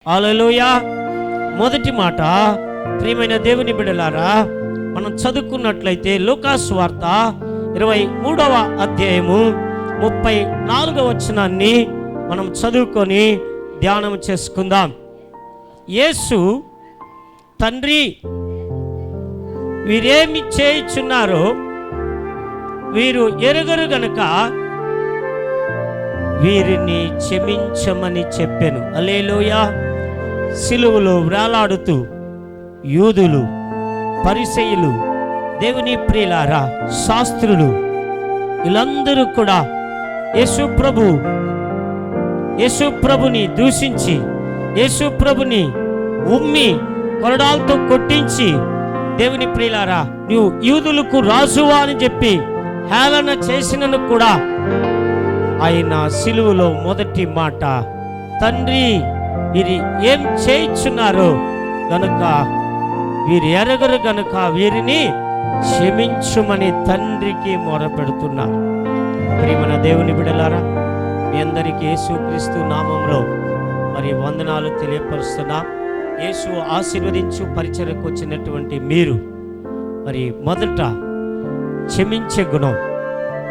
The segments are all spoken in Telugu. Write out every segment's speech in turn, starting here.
హల్లెలూయా. మొదటి మాట, ప్రియమైన దేవుని బిడ్డలారా, మనం చదువుకున్నట్లయితే లూకా సువార్త 23వ అధ్యాయము 34వ వచనాన్ని మనం చదువుకొని ధ్యానం చేసుకుందాం. యేసు, తండ్రి, వీరేమి చేయుచున్నారో వీరు ఎరుగరు గనుక వీరిని క్షమించమని చెప్పెను. హల్లెలూయా. సిలువలో వేలాడుతూ యూదులు, పరిసయ్యులు, దేవుని ప్రియులారా, శాస్త్రులు, వీళ్ళందరూ కూడా యేసు ప్రభుని దూషించి, యేసు ప్రభుని ఉమ్మి కొరడాలతో కొట్టించి, దేవుని ప్రియులారా, నువ్వు యూదులకు రాజువా అని చెప్పి హేళన చేసినను కూడా ఆయన సిలువలో మొదటి మాట, తండ్రి, వీరి ఏం చేయుచున్నారో గనుక వీరు ఎరగరు గనుక వీరిని క్షమించుమని తండ్రికి మొరపెడుతున్నారు. ప్రియమైన దేవుని బిడ్డలారా, మీ అందరికీ యేసుక్రీస్తు నామంలో మరి వందనాలు తెలియపరుస్తున్నా. యేసు ఆశీర్వదించు పరిచర్యకు వచ్చినటువంటి మీరు మరి మొదట క్షమించే గుణం,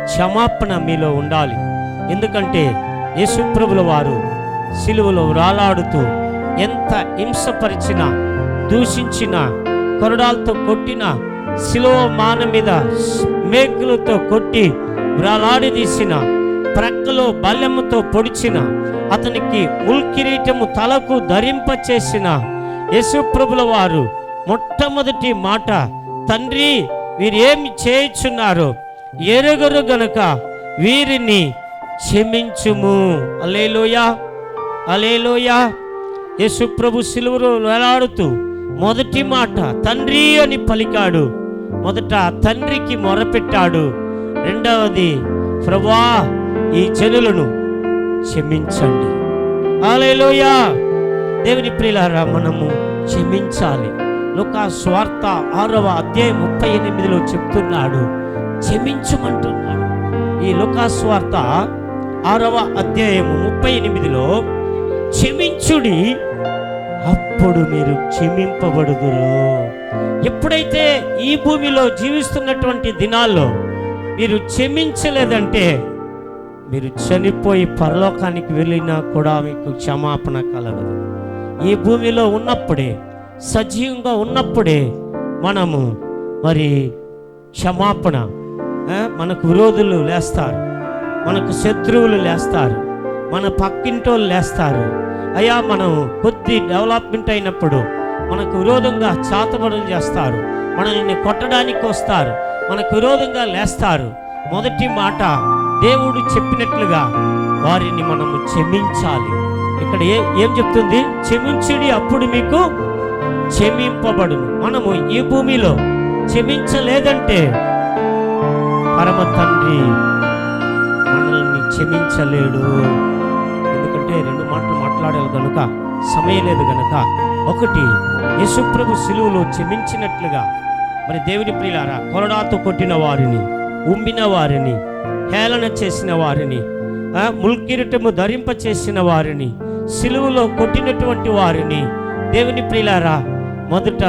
క్షమాపణ మీలో ఉండాలి. ఎందుకంటే యేసు ప్రభుల వారు సిలువలో వేలాడుతూ ఎంత హింసపరిచినా, దూషించినా, కొరడాలతో కొట్టినా, సిలువ మాన మీద మేకులతో కొట్టి వేలాడదీసిన, ప్రక్కలో బల్లెముతో పొడిచిన, అతనికి ముల్కిరీటము తలకు ధరింపచేసిన యేసు ప్రభుల వారు మొట్టమొదటి మాట, తండ్రి, వీరేమి చేయుచున్నారో ఎరుగరు గనుక వీరిని క్షమించుము. హల్లెలూయా, హల్లెలూయా. యేసు ప్రభు సిలువలో వేలాడుతూ మొదటి మాట తండ్రి అని పలికాడు. మొదట తండ్రికి మొరపెట్టాడు. రెండవది, ప్రభువా, ఈ జనులను క్షమించండి. హల్లెలూయా. దేవుని ప్రియులారా, మనము క్షమించాలి. లూకా సువార్త 6వ అధ్యాయం 38లో చెప్తున్నాడు, క్షమించమంటున్నాడు. ఈ లూకా సువార్త 6వ అధ్యాయము 38లో క్షమించుడి, అప్పుడు మీరు క్షమింపబడుదురు. ఎప్పుడైతే ఈ భూమిలో జీవిస్తున్నటువంటి దినాల్లో మీరు క్షమించలేదంటే మీరు చనిపోయి పరలోకానికి వెళ్ళినా కూడా మీకు క్షమాపణ కలగదు. ఈ భూమిలో ఉన్నప్పుడే, సజీవంగా ఉన్నప్పుడే మనము మరి క్షమాపణ, మనకు విరోధులు లేస్తారు, మనకు శత్రువులు లేస్తారు, మన పక్కింటోళ్ళు లేస్తారు. అయ్యా, మనం కొద్ది డెవలప్మెంట్ అయినప్పుడు మనకు విరోధంగా చాతబడులు చేస్తారు, మనల్ని కొట్టడానికి వస్తారు, మనకు విరోధంగా లేస్తారు. మొదటి మాట దేవుడు చెప్పినట్లుగా వారిని మనము క్షమించాలి. ఇక్కడ ఏం చెప్తుంది? క్షమించుడి, అప్పుడు మీకు క్షమింపబడును. మనము ఈ భూమిలో క్షమించలేదంటే పరమ తండ్రి మనల్ని క్షమించలేడు. ఎందుకంటే రెండు మాటలు మాట్లాడాలి కనుక సమయం లేదు కనుక. ఒకటి, యేసుప్రభు సిలువలో క్షమించినట్లుగా మరి దేవుని ప్రియులారా, కొరడాతో కొట్టిన వారిని, ఉమ్మిన వారిని, హేళన చేసిన వారిని, ముల్కిరీటము ధరింప చేసిన వారిని, సిలువలో కొట్టినటువంటి వారిని, దేవుని ప్రియులారా, మొదట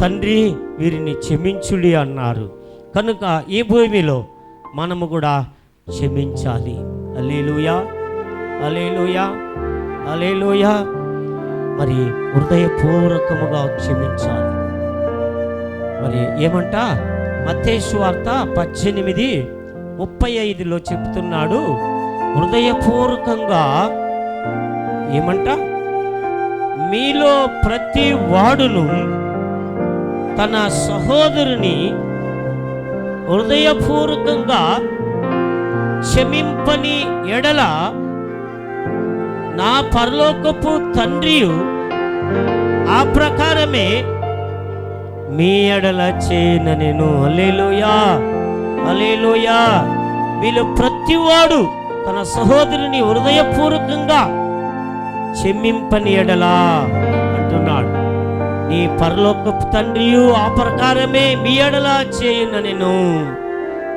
తండ్రి, వీరిని క్షమించుడి అన్నారు. కనుక ఈ భూమిలో మనము కూడా క్షమించాలి. హల్లెలూయా, హల్లెలూయా, హల్లెలూయా. మరి హృదయపూర్వకముగా క్షమించాలి. మరి ఏమంట? మత్తయి సువార్త 18:35లో చెప్తున్నాడు, హృదయపూర్వకంగా ఏమంట? మీలో ప్రతి వాడును తన సహోదరుని హృదయపూర్వకంగా క్షమింపని ఎడల నా పరలోకపు తండ్రియు ఆ ప్రకారమే మీ ఎడల చేయనెను. హల్లెలూయా, హల్లెలూయా. మీలో ప్రతివాడు తన సహోదరుని హృదయపూర్వకంగా క్షమింపని ఎడలా అంటున్నాడు. నీ పరలోకపు తండ్రియు ఆ ప్రకారమే మీ ఎడల చేయుననెను.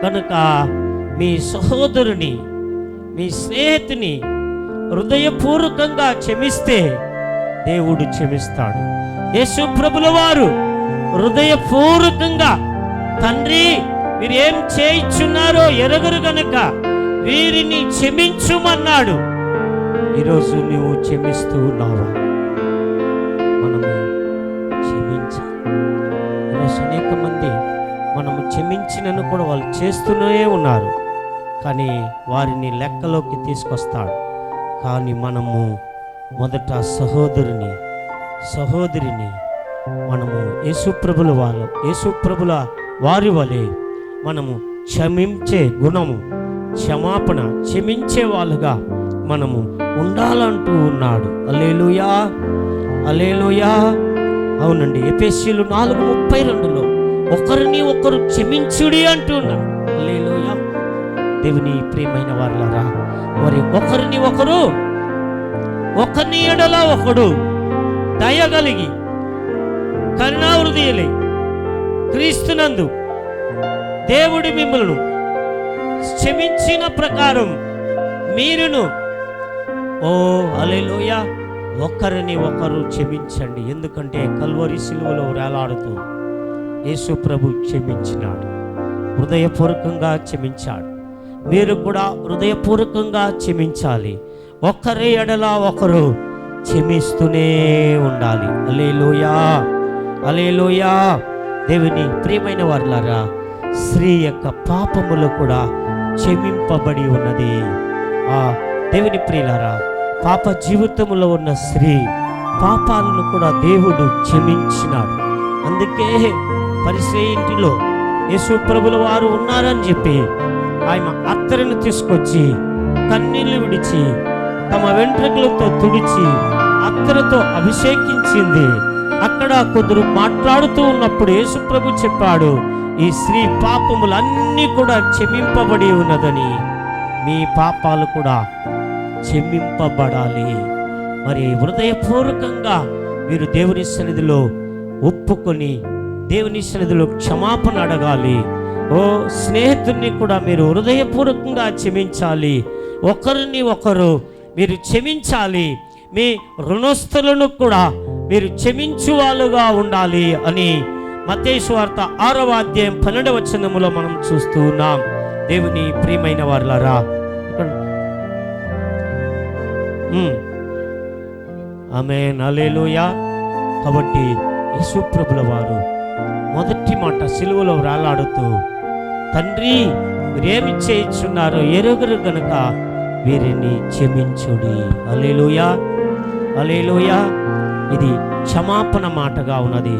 కనుక మీ సహోదరుని, మీ స్నేహితుని హృదయపూర్వకంగా క్షమిస్తే దేవుడు క్షమిస్తాడు. యేసు ప్రభుల వారు హృదయపూర్వకంగా, తండ్రి వీరేం చేయించున్నారో ఎరగరు గనుక వీరిని క్షమించుమన్నాడు. ఈరోజు నువ్వు క్షమిస్తూ ఉన్నావా? మనము క్షమించాలి. ఈరోజు అనేక మంది మనము క్షమించినను కూడా వాళ్ళు చేస్తూనే ఉన్నారు, కానీ వారిని లెక్కలోకి తీసుకొస్తాడు. కానీ మనము మొదట సహోదరిని మనము యేసుప్రభుల వారి వలె మనము క్షమించే గుణము, క్షమాపణ, క్షమించే వాళ్ళుగా మనము ఉండాలంటూ ఉన్నాడు. హల్లెలూయా, హల్లెలూయా. అవునండి, ఎఫెసీయులు 4:32లో ఒకరిని ఒకరు క్షమించుడి అంటున్నాడు. హల్లెలూయా. దేవుని ప్రియమైన వారలారా, మరి ఒకరిని ఎడల ఒకడు దయగలిగి కరుణాహృదయులై క్రీస్తునందు దేవుడి మిమ్మల్ని క్షమించిన ప్రకారం మీరును, ఓ హల్లెలూయా, ఒకరిని ఒకరు క్షమించండి. ఎందుకంటే కల్వరి సిలువలో వేలాడుతూ యేసు ప్రభు క్షమించినాడు, హృదయపూర్వకంగా క్షమించాడు. మీరు కూడా హృదయపూర్వకంగా క్షమించాలి. ఒకరి ఎడల ఒకరు క్షమిస్తూనే ఉండాలి. హల్లెలూయా, హల్లెలూయా. దేవుని ప్రియమైన వారలారా, స్త్రీ యొక్క పాపములు కూడా క్షమింపబడి ఉన్నది. దేవుని ప్రియులారా, పాప జీవితంలో ఉన్న స్త్రీ పాపాలను కూడా దేవుడు క్షమించినాడు. అందుకే పరిసయ్య ఇంటిలో యేసు ప్రభుల వారు ఉన్నారని చెప్పి ఆయన అత్తరును తీసుకొచ్చి కన్నీళ్లు విడిచి తమ వెంట్రుకలతో తుడిచి అత్తరుతో అభిషేకించింది. అక్కడ కొందరు మాట్లాడుతూ ఉన్నప్పుడు యేసు ప్రభు చెప్పాడు, ఈ స్త్రీ పాపములన్నీ కూడా క్షమింపబడి ఉన్నదని. మీ పాపాలు కూడా క్షమింపబడాలి. మరి హృదయపూర్వకంగా మీరు దేవుని సన్నిధిలో ఒప్పుకొని దేవుని సన్నిధిలో క్షమాపణ అడగాలి. ఓ స్నేహితుడిని కూడా మీరు హృదయపూర్వకంగా క్షమించాలి. ఒకరిని ఒకరు మీరు క్షమించాలి. మీ రుణస్థులను కూడా మీరు క్షమించు వాళ్ళుగా ఉండాలి అని మత్తయి సువార్త 6వ అధ్యాయం 12వ వచనములో మనం చూస్తూ ఉన్నాం. దేవుని ప్రియమైన వారలారా, ఆమేన్, హల్లెలూయా. కాబట్టి యేసు ప్రభుల వారు మొదటి మాట సిలువలో వేలాడుతూ, తండ్రి వీరేమి చేయించున్నారో ఎరుగరు గనుక వీరిని క్షమించుడి. హల్లెలూయా, హల్లెలూయా. ఇది క్షమాపణ మాటగా ఉన్నది.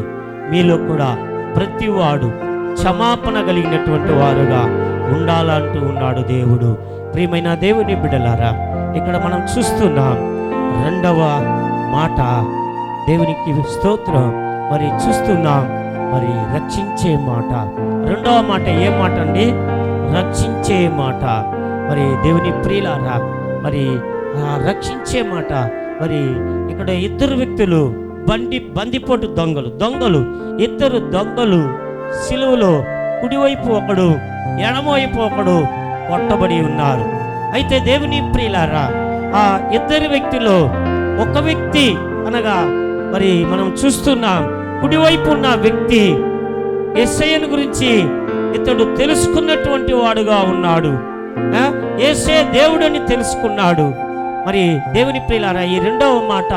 మీలో కూడా ప్రతివాడు క్షమాపణ కలిగినటువంటి వారుగా ఉండాలంటూ ఉన్నాడు దేవుడు. ప్రియమైన దేవుని బిడ్డలారా, ఇక్కడ మనం చూస్తున్నాం రెండవ మాట. దేవునికి స్తోత్రం. మరి చూస్తున్నాం, మరి రక్షించే మాట. రెండవ మాట ఏ మాట అండి? రక్షించే మాట. మరి దేవుని ప్రియులారా, మరి రక్షించే మాట. మరి ఇక్కడ ఇద్దరు వ్యక్తులు బందిపోటు దొంగలు ఇద్దరు దొంగలు సిలువలో కుడివైపు ఒకడు, ఎడమవైపు ఒకడు కొట్టబడి ఉన్నారు. అయితే దేవుని ప్రియులారా, ఆ ఇద్దరు వ్యక్తిలో ఒక వ్యక్తి అనగా మరి మనం చూస్తున్నాం, కుడివైపు ఉన్న వ్యక్తి యేసయ్యను గురించి ఇతడు తెలుసుకున్నటువంటి వాడుగా ఉన్నాడు. యేసయ్య దేవుడని తెలుసుకున్నాడు. మరి దేవుని ప్రియులారా, ఈ రెండవ మాట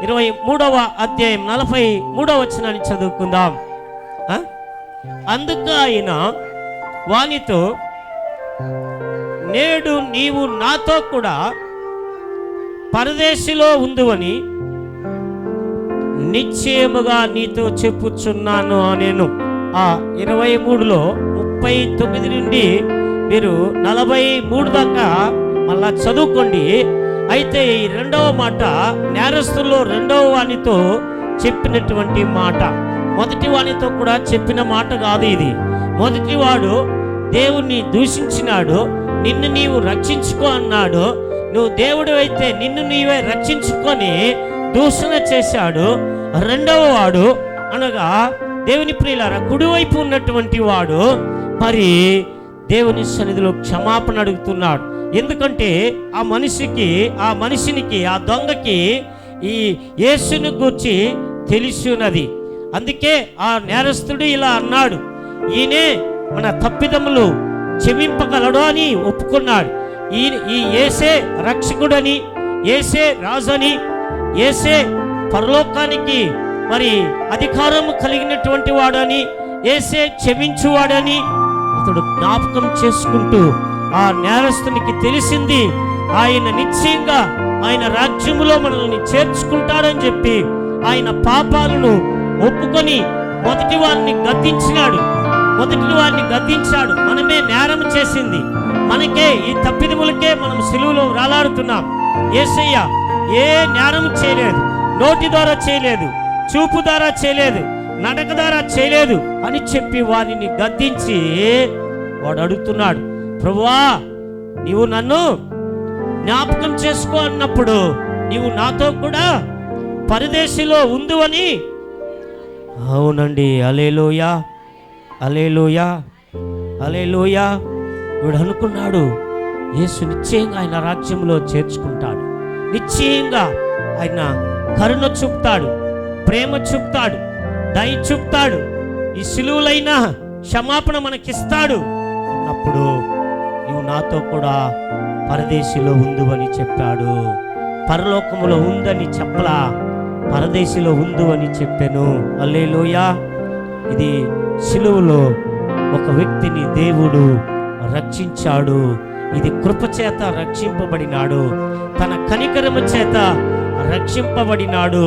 23వ అధ్యాయం 43వ వచనాన్ని చదువుకుందాం. అందుకు ఆయన వానితో, నేడు నీవు నాతో కూడా పరదేశిలో ఉందువని నిశ్చయముగా నీతో చెప్పుచున్నాను నేను. 23లో 39 నుండి మీరు 43 దాకా మళ్ళా చదువుకోండి. అయితే ఈ రెండవ మాట నేరస్తుల్లో రెండవ వానితో చెప్పినటువంటి మాట. మొదటి వానితో కూడా చెప్పిన మాట కాదు ఇది. మొదటి వాడు దేవుణ్ణి దూషించినాడు, నిన్ను నీవు రక్షించుకో అన్నాడు. నువ్వు దేవుడు అయితే నిన్ను నీవే రక్షించుకొని దూషణ చేశాడు. రెండవ వాడు అనగా దేవుని ప్రియులారా కుడివైపు ఉన్నటువంటి వాడు మరి దేవుని సన్నిధిలో క్షమాపణ అడుగుతున్నాడు. ఎందుకంటే ఆ మనిషినికి ఆ దొంగకి ఈ యేసుని గూర్చి తెలిసి ఉన్నది. అందుకే ఆ నేరస్తుడు ఇలా అన్నాడు, ఈయనే మన తప్పిదములు క్షమింపగలడు అని ఒప్పుకున్నాడు. ఈ యేసే రక్షకుడని, యేసే రాజని, యేసే పరలోకానికి మరి అధికారం కలిగినటువంటి వాడని, యేసే క్షమించువాడని అతడు జ్ఞాపకం చేసుకుంటూ ఆ నేరస్తునికి తెలిసింది ఆయన నిశ్చయంగా ఆయన రాజ్యములో మనల్ని చేర్చుకుంటాడని చెప్పి ఆయన పాపాలను ఒప్పుకొని మొదటి వారిని గద్దించాడు. మనమే నేరం చేసింది, మనకే ఈ తప్పిదములకే మనం సిలువలో వేలాడుతున్నాం. యేసయ్య ఏ నేరం చేయలేదు, నోటి ద్వారా చేయలేదు, చూపు ద్వారా చేయలేదు, నడక ద్వారా చేయలేదు అని చెప్పి వారిని గద్దించి వాడు అడుగుతున్నాడు, ప్రభువా నీవు నన్ను జ్ఞాపకం చేసుకో అన్నప్పుడు నీవు నాతో కూడా పరదేశిలో ఉందువని. అవునండి, హల్లెలూయా, హల్లెలూయా, హల్లెలూయా. వీడు అనుకున్నాడు యేసు నిశ్చయంగా ఆయన రాజ్యంలో చేర్చుకుంటాడు, నిశ్చయంగా ఆయన కరుణ చూపుతాడు, ప్రేమ చూపుతాడు, దయ చూపుతాడు, ఈ సిలువలైన క్షమాపణ మనకిస్తాడు అన్నప్పుడు నీవు నాతో కూడా పరదేశిలో ఉందు అని చెప్పాడు. పరలోకములో ఉందని చెప్పలా, పరదేశిలో ఉందు అని చెప్పాను. హల్లెలూయా. ఇది సిలువలో ఒక వ్యక్తిని దేవుడు రక్షించాడు. ఇది కృపచేత రక్షింపబడినాడు, తన కనికరము చేత రక్షింపబడినాడు.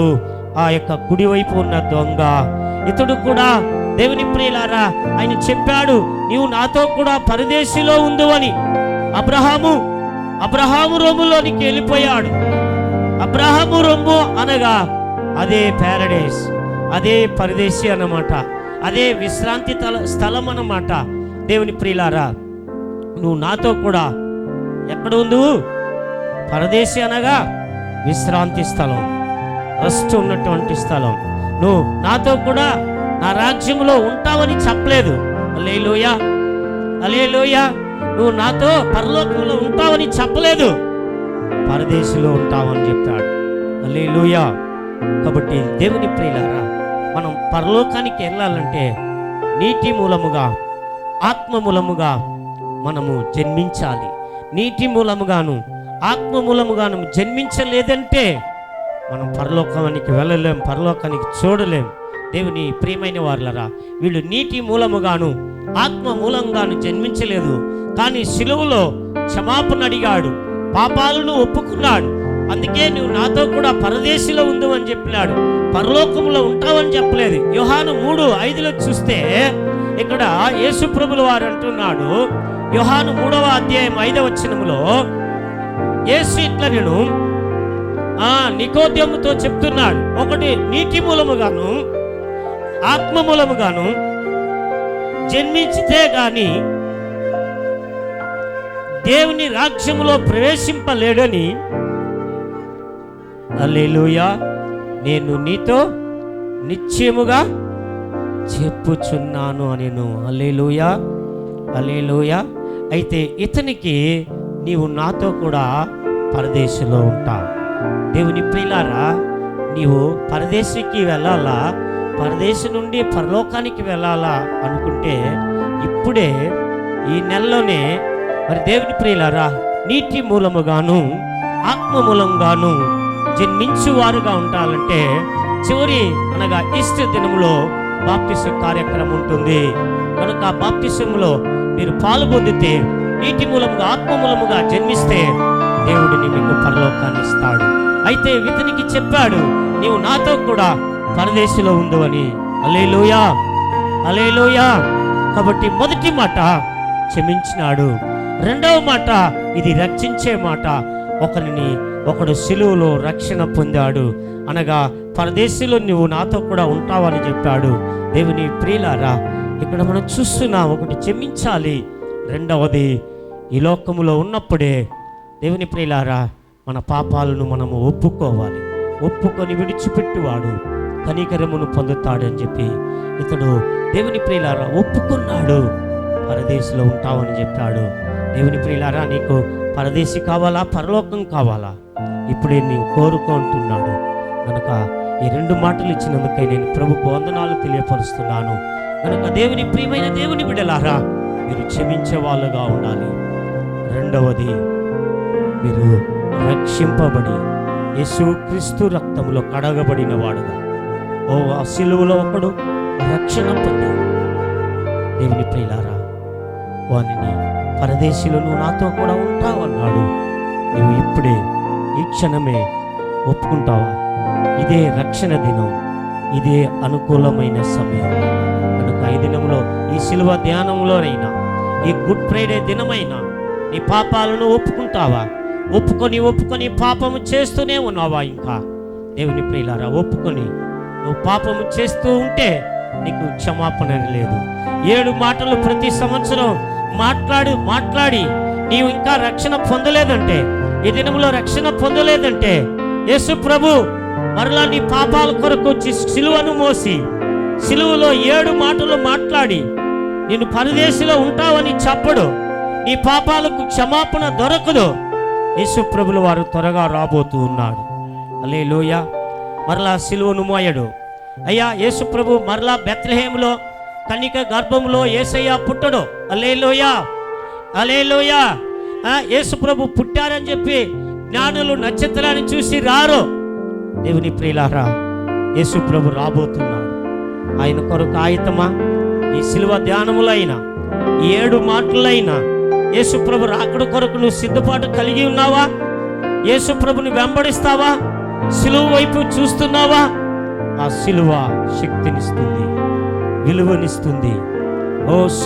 ఆ యొక్క కుడివైపు ఉన్న దొంగ ఇతడు కూడా దేవుని ప్రియులారా ఆయన చెప్పాడు, నీవు నాతో కూడా పరదేశిలో ఉండు అని. అబ్రహాము రొమ్ములోనికి వెళ్ళిపోయాడు. అబ్రహాము రొమ్ము అనగా అదే ప్యారడైస్, అదే పరదేశి అన్నమాట, అదే విశ్రాంతి స్థలం అన్నమాట. దేవుని ప్రియులారా నువ్వు నాతో కూడా ఎక్కడ ఉండు? పరదేశి అనగా విశ్రాంతి స్థలం, రెస్ట్ ఉన్నటువంటి స్థలం. నువ్వు నాతో కూడా నా రాజ్యంలో ఉంటావని చెప్పలేదు. హల్లెలూయా, హల్లెలూయా. నువ్వు నాతో పరలోకంలో ఉంటావని చెప్పలేదు, పరదేశిలో ఉంటావని చెప్పాడు. హల్లెలూయా. కాబట్టి దేవుని ప్రియులారా మనం పరలోకానికి వెళ్ళాలంటే నీటి మూలముగా, ఆత్మ మూలముగా మనము జన్మించాలి. నీటి మూలముగాను ఆత్మ మూలముగాను జన్మించలేదంటే మనం పరలోకానికి వెళ్ళలేం, పరలోకానికి చూడలేం. దేవుని ప్రియమైన వారులరా, వీళ్ళు నీటి మూలముగాను ఆత్మ మూలంగాను జన్మించలేదు, కానీ సిలువలో క్షమాపణ అడిగాడు, పాపాలను ఒప్పుకున్నాడు. అందుకే నువ్వు నాతో కూడా పరదేశిలో ఉండు అని చెప్పినాడు, పరలోకంలో ఉంటావని చెప్పలేదు. యోహాను 3:5 చూస్తే ఇక్కడ యేసు ప్రభుల వారు అంటున్నాడు, యోహాను 3వ అధ్యాయం 5వ వచనములో యేసు ఇట్లా నేను నికోదేముతో చెప్తున్నాడు, ఒకటి నీటి మూలముగాను ఆత్మ మూలముగాను జన్మించితే గాని దేవుని రాజ్యములో ప్రవేశింపలేడని. హల్లెలూయా. నేను నీతో నిశ్చయముగా చెప్పుచున్నాను అనేను. హల్లెలూయా, హల్లెలూయా. అయితే ఇతనికి నీవు నాతో కూడా పరదేశంలో ఉంటావు. దేవుని ప్రియులారా, నీవు పరదేశికి వెళ్ళాలా, పరదేశం నుండి పరలోకానికి వెళ్ళాలా అనుకుంటే ఇప్పుడే ఈ నెలలోనే మరి దేవుని ప్రియులారా నీటి మూలముగాను ఆత్మ మూలంగాను జన్మించువారుగా ఉండాలంటే చివరి అనగా ఈస్టర్ దినములో బాప్తిసం కార్యక్రమం ఉంటుంది కనుక ఆ బాప్తిసంలో మీరు పాల్గొందితే నీటి మూలముగా ఆత్మ మూలముగా జన్మిస్తే దేవుడిని మీకు పరలోకాన్ని ఇస్తాడు. అయితే ఇతనికి చెప్పాడు, నీవు నాతో కూడా పరదేశంలో ఉండు అని. హల్లెలూయా, హల్లెలూయా. కాబట్టి మొదటి మాట క్షమించినాడు, రెండవ మాట ఇది రక్షించే మాట. ఒకడు సిలువలో రక్షణ పొందాడు అనగా పరదేశంలో నువ్వు నాతో కూడా ఉంటావని చెప్పాడు. దేవుని ప్రియులారా, ఇక్కడ మనం చూస్తున్నాం, ఒకటి క్షమించాలి, రెండవది ఈ లోకములో ఉన్నప్పుడే దేవుని ప్రియులారా మన పాపాలను మనము ఒప్పుకోవాలి. ఒప్పుకొని విడిచిపెట్టువాడు కనికరమును పొందుతాడని చెప్పి ఇతడు దేవుని ప్రియులారా ఒప్పుకున్నాడు. పరదేశిలో ఉంటావని చెప్పాడు. దేవుని ప్రియులారా, నీకు పరదేశి కావాలా, పరలోకం కావాలా? ఇప్పుడే నీవు కోరుకుంటున్నాడు కనుక ఈ 2 మాటలు ఇచ్చినందుకై నేను ప్రభుకు వందనాలు తెలియపరుస్తున్నాను. కనుక దేవుని ప్రియమైన దేవుని బిడ్డలారా, మీరు క్షమించే వాళ్ళుగా ఉండాలి. రెండవది, మీరు రక్షింపబడి యేసుక్రీస్తు రక్తంలో కడగబడిన వాడుగా, ఆ సిలువలో ఒకడు రక్షణ పొందాడు. దేవుని ప్రియులారా, వానిని పరదేశీలో నువ్వు నాతో కూడా ఉంటావన్నాడు. నువ్వు ఇప్పుడే ఈ క్షణమే ఒప్పుకుంటావా? ఇదే రక్షణ దినం, ఇదే అనుకూలమైన సమయం. కనుక ఈ దినంలో, ఈ సిలువ ధ్యానంలోనైనా, ఈ గుడ్ ఫ్రైడే దినమైనా నీ పాపాలను ఒప్పుకుంటావా? ఒప్పుకొని పాపము చేస్తూనే ఉన్నావా? ఇంకా దేవుని ప్రియులారా, ఒప్పుకొని నువ్వు పాపము చేస్తూ ఉంటే నీకు క్షమాపణ లేదు. 7 మాటలు ప్రతి సంవత్సరం మాట్లాడి నీవు ఇంకా రక్షణ పొందలేదంటే, ఈ దినంలో రక్షణ పొందలేదంటే, యేసు ప్రభు మరలా నీ పాపాల కొరకు వచ్చి సిలువను మోసి, సిలువలో 7 మాటలు మాట్లాడి నిన్ను పరదేశిలో ఉంటావని చెప్పడు. నీ పాపాలకు క్షమాపణ దొరకదు. యేసు ప్రభుల వారు త్వరగా రాబోతూ ఉన్నాడు. హల్లెలూయా. మరలా సిలువను మోయడు. అయ్యా, యేసు ప్రభు మరలా బెత్లెహేములో కన్యక గర్భంలో యేసయ్య పుట్టడు. హల్లెలూయా, హల్లెలూయా. యేసు ప్రభు పుట్టారని చెప్పి జ్ఞానులు నక్షత్రాన్ని చూసి రారు. దేవుని ప్రియులారా, యేసు ప్రభు రాబోతున్నాడు. ఆయన కొరకు ఆయుతమా? ఈ సిలువ ధ్యానములైనా, ఈ 7 మాటలైనా యేసు ప్రభు రాకడ కొరకు నువ్వు సిద్ధపాటు కలిగి ఉన్నావా? యేసు ప్రభుని వెంబడిస్తావా? సిలువ వైపు చూస్తున్నావా? ఆ సిలువ శక్తినిస్తుంది, విలువనిస్తుంది,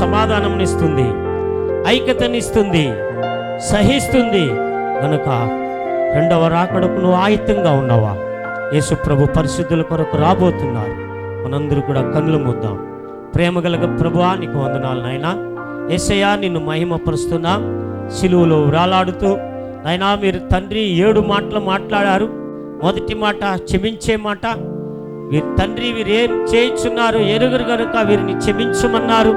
సమాధానంనిస్తుంది, ఐక్యతనిస్తుంది, సహిస్తుంది. కనుక 2వ రాకడకు నువ్వు ఆయుత్తంగా ఉన్నావా? యేసు ప్రభు పరిశుద్ధుల కొరకు రాబోతున్నారు. మనందరూ కూడా కన్నులు మూద్దాం. ప్రేమగల ప్రభువా, నీకు వందనాలు నాయనా. యేసయ్యా, నిన్ను మహిమపరుస్తున్నా. సిలువలో వ్రాలాడుతూ నాయనా, మీరు తండ్రి 7 మాటలు మాట్లాడారు. మొదటి మాట క్షమించే మాట. వీరు తండ్రి, వీరు ఏం చేయించున్నారు ఎరుగురు కనుక వీరిని క్షమించమన్నారు.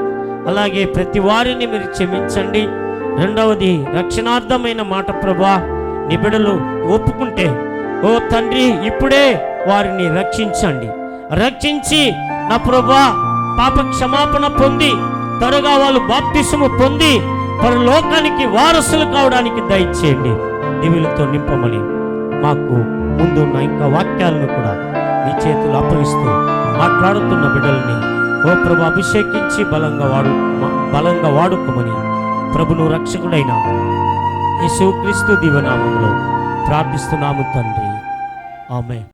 అలాగే ప్రతి వారిని మీరు క్షమించండి. రెండవది రక్షణార్థమైన మాట ప్రభువా, నీ బిడ్డలు ఒప్పుకుంటే, ఓ తండ్రి, ఇప్పుడే వారిని రక్షించండి. రక్షించి నా ప్రభువా, పాప క్షమాపణ పొంది త్వరగా వాళ్ళు బాప్తిసము పొంది పరలోకానికి వారసులు కావడానికి దయచేయండి. దివిలతో నింపమని మాకు ముందున్న ఇంకా వాక్యాలను కూడా మీ చేతులు అప్పగిస్తూ మాట్లాడుతున్న బిడ్డల్ని ఓ ప్రభు అభిషేకించి బలంగా వాడుకోమని ప్రభును రక్షకుడైన యేసుక్రీస్తు దివ్యనామములో ప్రార్థిస్తున్నాము తండ్రి. ఆమేన్.